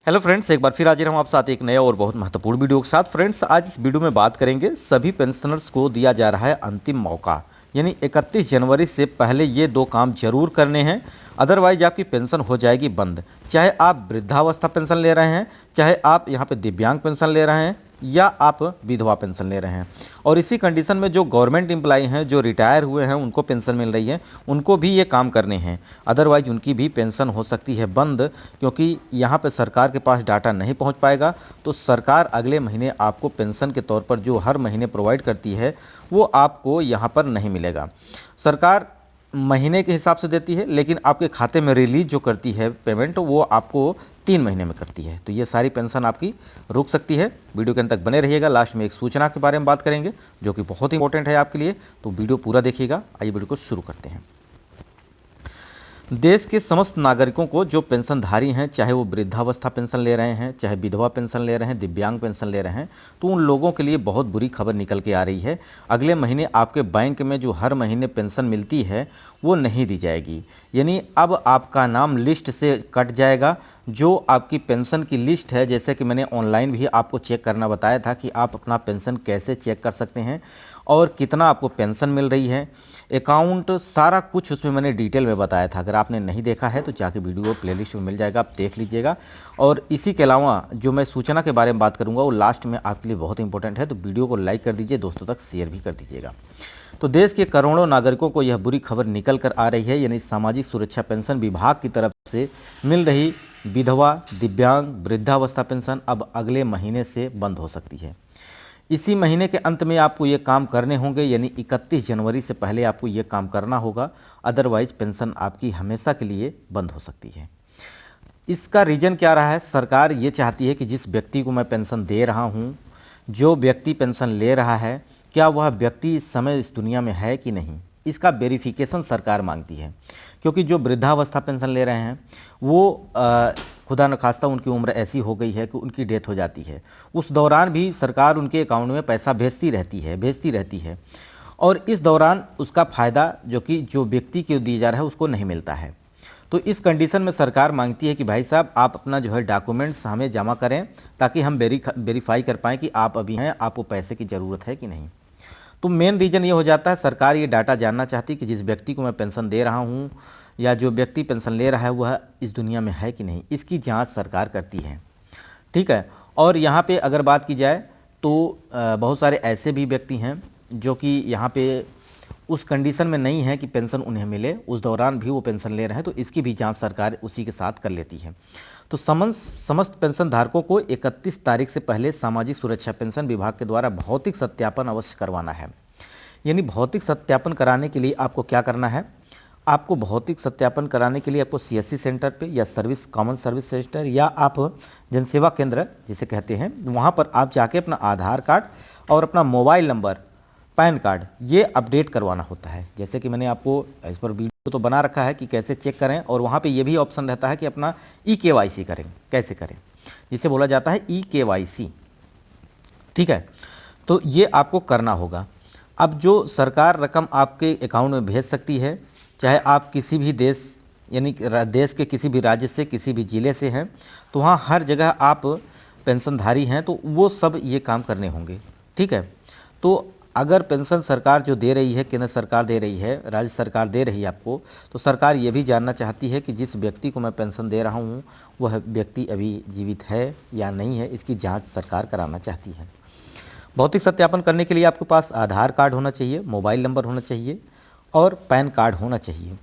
Hello friends, एक बार फिर हाजिर हम आप साथ एक नया और बहुत महत्वपूर्ण वीडियो के साथ। फ्रेंड्स, आज इस वीडियो में बात करेंगे सभी पेंशनर्स को दिया जा रहा है अंतिम मौका, यानी 31 जनवरी से पहले ये दो काम जरूर करने हैं, अदरवाइज आपकी पेंशन हो जाएगी बंद। चाहे आप वृद्धावस्था पेंशन ले रहे हैं, चाहे आप यहाँ पे दिव्यांग पेंशन ले रहे हैं, या आप विधवा पेंशन ले रहे हैं। और इसी कंडीशन में जो गवर्नमेंट एम्प्लॉई हैं, जो रिटायर हुए हैं, उनको पेंशन मिल रही है, उनको भी ये काम करने हैं, अदरवाइज उनकी भी पेंशन हो सकती है बंद, क्योंकि यहाँ पे सरकार के पास डाटा नहीं पहुँच पाएगा। तो सरकार अगले महीने आपको पेंशन के तौर पर जो हर महीने प्रोवाइड करती है वो आपको यहाँ पर नहीं मिलेगा। सरकार महीने के हिसाब से देती है, लेकिन आपके खाते में रिलीज जो करती है पेमेंट, वो आपको 3 महीने में करती है। तो ये सारी पेंशन आपकी रुक सकती है। वीडियो के अंत तक बने रहिएगा। लास्ट में एक सूचना के बारे में बात करेंगे जो कि बहुत इंपॉर्टेंट है आपके लिए, तो वीडियो पूरा देखिएगा। आइए वीडियो को शुरू करते हैं। देश के समस्त नागरिकों को जो पेंशनधारी हैं, चाहे वो वृद्धावस्था पेंशन ले रहे हैं, चाहे विधवा पेंशन ले रहे हैं, दिव्यांग पेंशन ले रहे हैं, तो उन लोगों के लिए बहुत बुरी खबर निकल के आ रही है। अगले महीने आपके बैंक में जो हर महीने पेंशन मिलती है वो नहीं दी जाएगी, यानी अब आपका नाम लिस्ट से कट जाएगा। जो आपकी पेंशन की लिस्ट है, जैसे कि मैंने ऑनलाइन भी आपको चेक करना बताया था कि आप अपना पेंशन कैसे चेक कर सकते हैं और कितना आपको पेंशन मिल रही है, अकाउंट सारा कुछ उसमें मैंने डिटेल में बताया था। अगर आपने नहीं देखा है तो जाके वीडियो प्लेलिस्ट में मिल जाएगा, आप देख लीजिएगा। और इसी के अलावा जो मैं सूचना के बारे में बात करूंगा वो लास्ट में आपके लिए बहुत इंपॉर्टेंट है, तो वीडियो को लाइक कर दीजिए, दोस्तों तक शेयर भी कर दीजिएगा। तो देश के करोड़ों नागरिकों को यह बुरी खबर निकल कर आ रही है, यानी सामाजिक सुरक्षा पेंशन विभाग की तरफ से मिल रही विधवा, दिव्यांग, वृद्धावस्था पेंशन अब अगले महीने से बंद हो सकती है। इसी महीने के अंत में आपको ये काम करने होंगे, यानी 31 जनवरी से पहले आपको ये काम करना होगा, अदरवाइज पेंशन आपकी हमेशा के लिए बंद हो सकती है। इसका रीज़न क्या रहा है? सरकार ये चाहती है कि जिस व्यक्ति को मैं पेंशन दे रहा हूँ, जो व्यक्ति पेंशन ले रहा है, क्या वह व्यक्ति इस समय इस दुनिया में है कि नहीं, इसका वेरिफिकेशन सरकार मांगती है। क्योंकि जो वृद्धावस्था पेंशन ले रहे हैं वो खुदा न खास्ता उनकी उम्र ऐसी हो गई है कि उनकी डेथ हो जाती है, उस दौरान भी सरकार उनके अकाउंट में पैसा भेजती रहती है, और इस दौरान उसका फ़ायदा जो व्यक्ति को दिया जा रहा है उसको नहीं मिलता है। तो इस कंडीशन में सरकार मांगती है कि भाई साहब, आप अपना जो है डॉक्यूमेंट्स हमें जमा करें, ताकि हम वेरीफाई कर पाएँ कि आप अभी हैं, आपको पैसे की ज़रूरत है कि नहीं। तो मेन रीज़न ये हो जाता है, सरकार ये डाटा जानना चाहती है कि जिस व्यक्ति को मैं पेंशन दे रहा हूँ या जो व्यक्ति पेंशन ले रहा है वह इस दुनिया में है कि नहीं, इसकी जांच सरकार करती है। ठीक है। और यहाँ पे अगर बात की जाए तो बहुत सारे ऐसे भी व्यक्ति हैं जो कि यहाँ पे उस कंडीशन में नहीं है कि पेंशन उन्हें मिले, उस दौरान भी वो पेंशन ले रहे हैं, तो इसकी भी जांच सरकार उसी के साथ कर लेती है। तो समस्त पेंशन धारकों को 31 तारीख से पहले सामाजिक सुरक्षा पेंशन विभाग के द्वारा भौतिक सत्यापन अवश्य करवाना है। यानी भौतिक सत्यापन कराने के लिए आपको क्या करना है? आपको भौतिक सत्यापन कराने के लिए आपको सीएससी सेंटर पे या कॉमन सर्विस सेंटर या आप जनसेवा केंद्र जिसे कहते हैं, वहाँ पर आप जाके अपना आधार कार्ड और अपना मोबाइल नंबर, पैन कार्ड, ये अपडेट करवाना होता है। जैसे कि मैंने आपको इस पर वीडियो तो बना रखा है कि कैसे चेक करें, और वहाँ पे ये भी ऑप्शन रहता है कि अपना ई-केवाईसी करें, कैसे करें, जिसे बोला जाता है ई-केवाईसी। ठीक है। तो ये आपको करना होगा। अब जो सरकार रकम आपके अकाउंट में भेज सकती है, चाहे आप किसी भी देश, यानी देश के किसी भी राज्य से, किसी भी ज़िले से हैं, तो वहाँ हर जगह आप पेंशनधारी हैं, तो वो सब ये काम करने होंगे। ठीक है। तो अगर पेंशन सरकार जो दे रही है, केंद्र सरकार दे रही है, राज्य सरकार दे रही है आपको, तो सरकार ये भी जानना चाहती है कि जिस व्यक्ति को मैं पेंशन दे रहा हूँ वह व्यक्ति अभी जीवित है या नहीं है, इसकी जांच सरकार कराना चाहती है। भौतिक सत्यापन करने के लिए आपके पास आधार कार्ड होना चाहिए, मोबाइल नंबर होना चाहिए और पैन कार्ड होना चाहिए।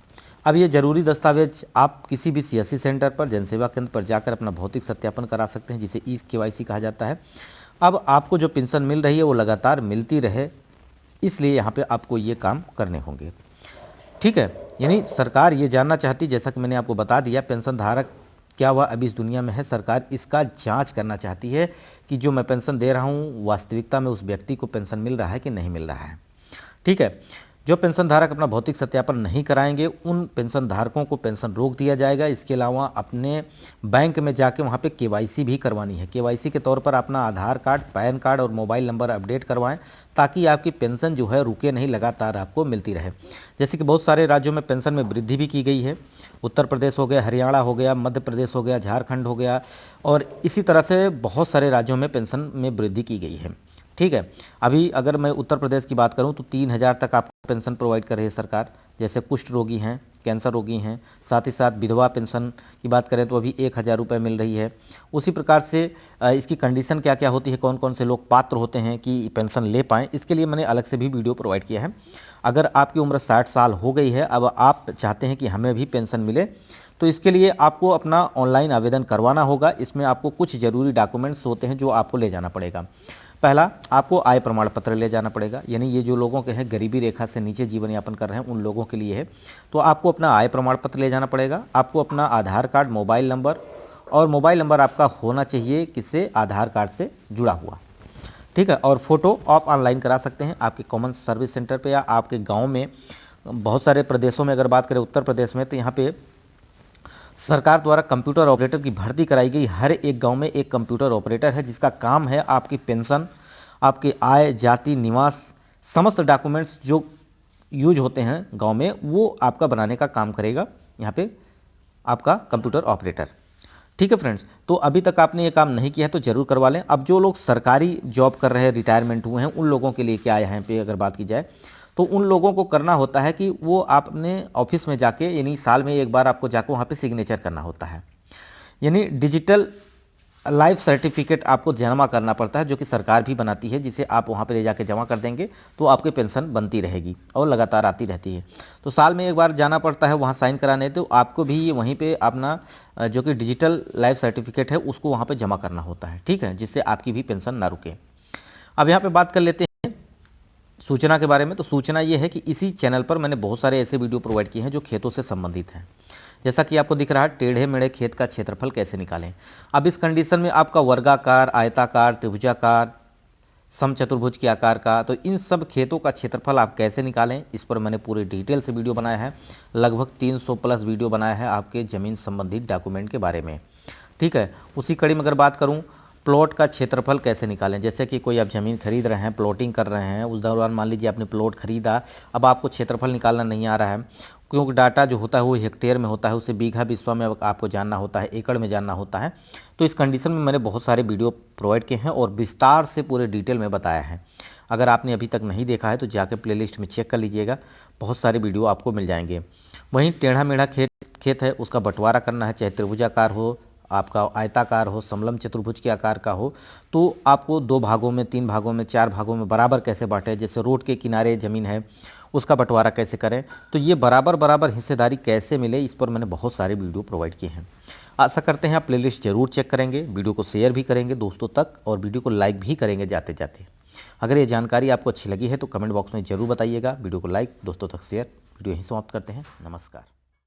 अब ये ज़रूरी दस्तावेज आप किसी भी सीएससी सेंटर पर, जनसेवा केंद्र पर जाकर अपना भौतिक सत्यापन करा सकते हैं, जिसे ई-केवाईसी कहा जाता है। अब आपको जो पेंशन मिल रही है वो लगातार मिलती रहे, इसलिए यहाँ पे आपको ये काम करने होंगे। ठीक है। यानी सरकार ये जानना चाहती, जैसा कि मैंने आपको बता दिया, पेंशन धारक क्या वह अभी इस दुनिया में है, सरकार इसका जांच करना चाहती है कि जो मैं पेंशन दे रहा हूँ वास्तविकता में उस व्यक्ति को पेंशन मिल रहा है कि नहीं मिल रहा है। ठीक है। जो पेंशन धारक अपना भौतिक सत्यापन नहीं कराएंगे, उन पेंशन धारकों को पेंशन रोक दिया जाएगा। इसके अलावा अपने बैंक में जाके वहाँ पे केवाईसी भी करवानी है। केवाईसी के तौर पर अपना आधार कार्ड, पैन कार्ड और मोबाइल नंबर अपडेट करवाएं, ताकि आपकी पेंशन जो है रुके नहीं, लगातार आपको मिलती रहे। जैसे कि बहुत सारे राज्यों में पेंशन में वृद्धि भी की गई है, उत्तर प्रदेश हो गया, हरियाणा हो गया, मध्य प्रदेश हो गया, झारखंड हो गया, और इसी तरह से बहुत सारे राज्यों में पेंशन में वृद्धि की गई है। ठीक है, अभी अगर मैं उत्तर प्रदेश की बात करूं तो 3,000 तक आपको पेंशन प्रोवाइड कर रही है सरकार। जैसे कुष्ठ रोगी हैं, कैंसर रोगी हैं, साथ ही साथ विधवा पेंशन की बात करें तो अभी 1,000 रुपये मिल रही है। उसी प्रकार से इसकी कंडीशन क्या क्या होती है, कौन कौन से लोग पात्र होते हैं कि पेंशन ले पाएँ, इसके लिए मैंने अलग से भी वीडियो प्रोवाइड किया है। अगर आपकी उम्र 60 साल हो गई है, अब आप चाहते हैं कि हमें भी पेंशन मिले, तो इसके लिए आपको अपना ऑनलाइन आवेदन करवाना होगा। इसमें आपको कुछ ज़रूरी डॉक्यूमेंट्स होते हैं जो आपको ले जाना पड़ेगा। पहला, आपको आय प्रमाण पत्र ले जाना पड़ेगा, यानी ये जो लोगों के हैं गरीबी रेखा से नीचे जीवन यापन कर रहे हैं उन लोगों के लिए है। तो आपको अपना आय प्रमाण पत्र ले जाना पड़ेगा। आपको अपना आधार कार्ड, मोबाइल नंबर, और मोबाइल नंबर आपका होना चाहिए किससे, आधार कार्ड से जुड़ा हुआ। ठीक है, और फ़ोटो आप ऑनलाइन करा सकते हैं आपके कॉमन सर्विस सेंटर पे या आपके गांव में। बहुत सारे प्रदेशों में अगर बात करें, उत्तर प्रदेश में, तो यहाँ पे सरकार द्वारा कंप्यूटर ऑपरेटर की भर्ती कराई गई। हर एक गांव में एक कंप्यूटर ऑपरेटर है जिसका काम है आपकी पेंशन, आपकी आय, जाति, निवास, समस्त डॉक्यूमेंट्स जो यूज होते हैं गांव में वो आपका बनाने का काम करेगा यहाँ पे आपका कंप्यूटर ऑपरेटर। ठीक है फ्रेंड्स, तो अभी तक आपने ये काम नहीं किया है तो ज़रूर करवा लें। अब जो लोग सरकारी जॉब कर रहे हैं, रिटायरमेंट हुए हैं, उन लोगों के लिए क्या है यहाँ पे अगर बात की जाए तो उन लोगों को करना होता है कि वो आप अपने ऑफिस में जाके, यानी साल में एक बार आपको जाकर वहाँ पे सिग्नेचर करना होता है, यानी डिजिटल लाइफ सर्टिफिकेट आपको जमा करना पड़ता है, जो कि सरकार भी बनाती है, जिसे आप वहाँ पे ले जाके जमा कर देंगे तो आपकी पेंशन बनती रहेगी और लगातार आती रहती है। तो साल में एक बार जाना पड़ता है वहाँ साइन कराने, तो आपको भी वहीं पे अपना जो कि डिजिटल लाइफ सर्टिफिकेट है उसको वहाँ पे जमा करना होता है। ठीक है, जिससे आपकी भी पेंशन ना रुके। अब यहाँ पे बात कर लेते हैं सूचना के बारे में। तो सूचना ये है कि इसी चैनल पर मैंने बहुत सारे ऐसे वीडियो प्रोवाइड किए हैं जो खेतों से संबंधित हैं। जैसा कि आपको दिख रहा है, टेढ़े मेढ़े खेत का क्षेत्रफल कैसे निकालें। अब इस कंडीशन में आपका वर्गाकार, आयताकार, त्रिभुजाकार, समचतुर्भुज के आकार का, तो इन सब खेतों का क्षेत्रफल आप कैसे निकालें, इस पर मैंने पूरे डिटेल से वीडियो बनाया है। लगभग 300 प्लस वीडियो बनाया है आपके ज़मीन संबंधित डॉक्यूमेंट के बारे में। ठीक है, उसी कड़ी में अगर बात करूँ, प्लॉट का क्षेत्रफल कैसे निकालें। जैसे कि कोई आप ज़मीन खरीद रहे हैं, प्लॉटिंग कर रहे हैं, उस दौरान मान लीजिए आपने प्लॉट खरीदा, अब आपको क्षेत्रफल निकालना नहीं आ रहा है, क्योंकि डाटा जो होता है वो हेक्टेयर में होता है, उसे बीघा बिस्वा में आपको जानना होता है, एकड़ में जानना होता है। तो इस कंडीशन में मैंने बहुत सारे वीडियो प्रोवाइड किए हैं और विस्तार से पूरे डिटेल में बताया है। अगर आपने अभी तक नहीं देखा है तो जाकर प्लेलिस्ट में चेक कर लीजिएगा, बहुत सारे वीडियो आपको मिल जाएंगे। वहीं टेढ़ा मेढ़ा खेत है, उसका बंटवारा करना है, चाहे त्रिभुजाकार हो, आपका आयताकार हो, समलम चतुर्भुज के आकार का हो, तो आपको 2 भागों में, 3 भागों में, 4 भागों में बराबर कैसे बांटे। जैसे रोड के किनारे ज़मीन है उसका बंटवारा कैसे करें, तो ये बराबर बराबर हिस्सेदारी कैसे मिले, इस पर मैंने बहुत सारे वीडियो प्रोवाइड किए हैं। आशा करते हैं आप प्लेलिस्ट जरूर चेक करेंगे, वीडियो को शेयर भी करेंगे दोस्तों तक और वीडियो को लाइक भी करेंगे जाते जाते। अगर ये जानकारी आपको अच्छी लगी है तो कमेंट बॉक्स में ज़रूर बताइएगा। वीडियो को लाइक, दोस्तों तक शेयर। वीडियो यहीं समाप्त करते हैं। नमस्कार।